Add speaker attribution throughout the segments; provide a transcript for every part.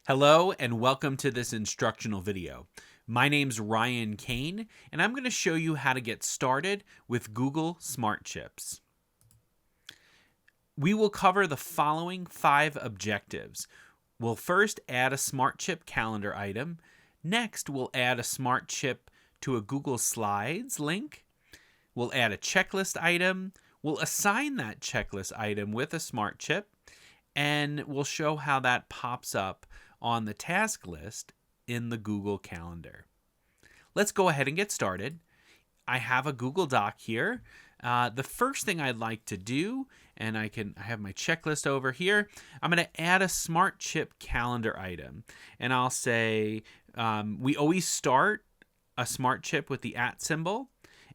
Speaker 1: Hello and welcome to this instructional video. My name's Ryan Kane and I'm going to show you how to get started with Google Smart Chips. We will cover the following 5 objectives. We'll first add a Smart Chip calendar item. Next, we'll add a Smart Chip to a Google Slides link. We'll add a checklist item. We'll assign that checklist item with a Smart Chip. And we'll show how that pops up on the task list in the Google Calendar. Let's go ahead and get started. I have a Google Doc here. The first thing I'd like to do, and I have my checklist over here, I'm going to add a Smart Chip calendar item. And I'll say, we always start a Smart Chip with the @ symbol,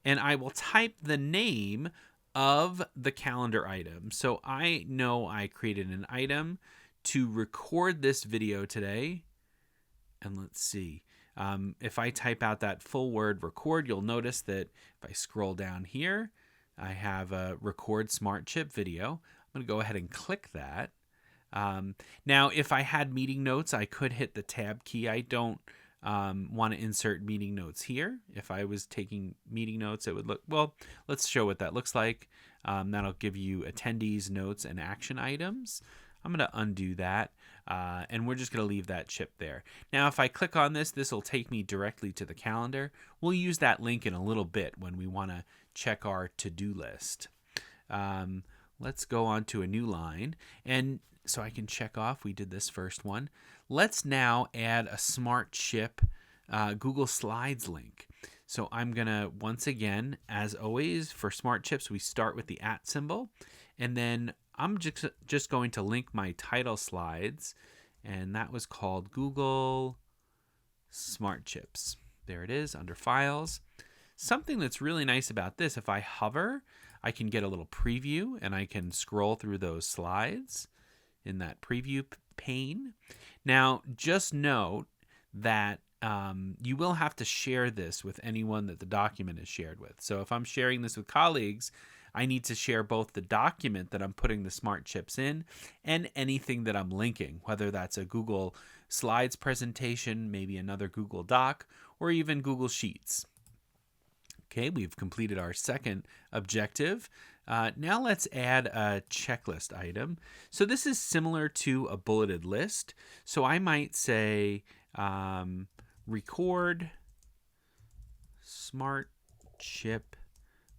Speaker 1: and I will type the name of the calendar item. So I know I created an item to record this video today. And let's see. If I type out that full word record, you'll notice that if I scroll down here, I have a record Smart Chip video. I'm going to go ahead and click that. Now, if I had meeting notes, I could hit the tab key. I don't want to insert meeting notes here. If I was taking meeting notes, it would look, well, let's show what that looks like. That'll give you attendees, notes, and action items. I'm going to undo that, and we're just going to leave that chip there. Now, if I click on this, this will take me directly to the calendar. We'll use that link in a little bit when we want to check our to-do list. Let's go on to a new line, and so I can check off we did this first one. Let's now add a Smart Chip Google Slides link. So I'm going to, once again, as always, for Smart Chips, we start with the @ symbol, and then I'm just going to link my title slides, and that was called Google Smart Chips. There it is under Files. Something that's really nice about this, if I hover, I can get a little preview, and I can scroll through those slides in that preview pane. Now, just note that you will have to share this with anyone that the document is shared with. So if I'm sharing this with colleagues, I need to share both the document that I'm putting the Smart Chips in and anything that I'm linking, whether that's a Google Slides presentation, maybe another Google Doc, or even Google Sheets. Okay, we've completed our second objective. Now let's add a checklist item. So this is similar to a bulleted list. So I might say record Smart Chip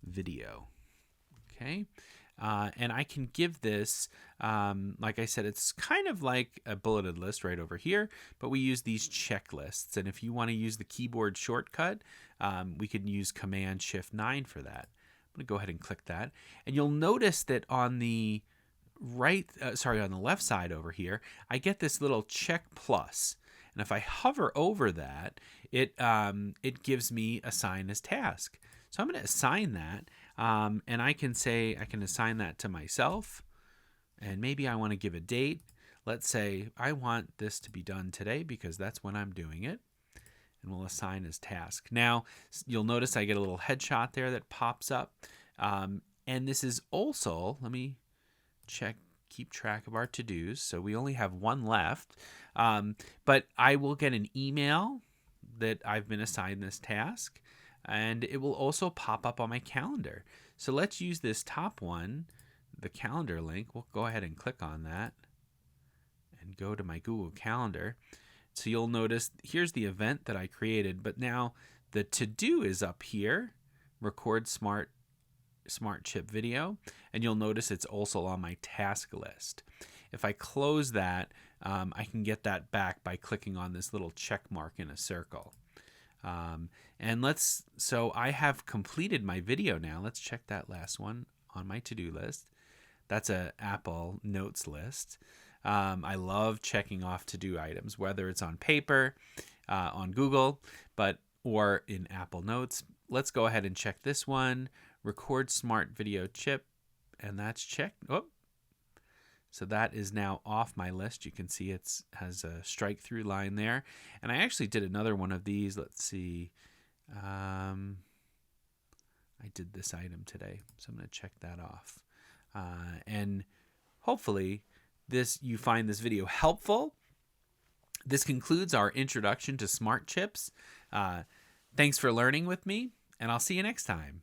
Speaker 1: video. Okay, and I can give this, like I said, it's kind of like a bulleted list right over here, but we use these checklists. And if you want to use the keyboard shortcut, we could use Command-Shift-9 for that. I'm going to go ahead and click that. And you'll notice that on the on the left side over here, I get this little check plus. And if I hover over that, it gives me assign as task. So I'm going to assign that, and I can say I can assign that to myself, and maybe I want to give a date. Let's say I want this to be done today because that's when I'm doing it, and we'll assign as task. Now, you'll notice I get a little headshot there that pops up, and this is also, let me keep track of our to-dos. So we only have one left, but I will get an email that I've been assigned this task, and it will also pop up on my calendar. So let's use this top one, the calendar link. We'll go ahead and click on that and go to my Google Calendar. So you'll notice here's the event that I created, but now the to-do is up here, record Smart Chip video, and you'll notice it's also on my task list. If I close that, I can get that back by clicking on this little check mark in a circle. So I have completed my video now. Let's check that last one on my to-do list. That's a Apple Notes list. I love checking off to-do items, whether it's on paper, on Google, or in Apple Notes. Let's go ahead and check this one. Record Smart Video Chip, and that's checked. Oh, so that is now off my list. You can see it has a strike through line there. And I actually did another one of these. Let's see. I did this item today, so I'm going to check that off. And hopefully you find this video helpful. This concludes our introduction to smart chips. Thanks for learning with me, and I'll see you next time.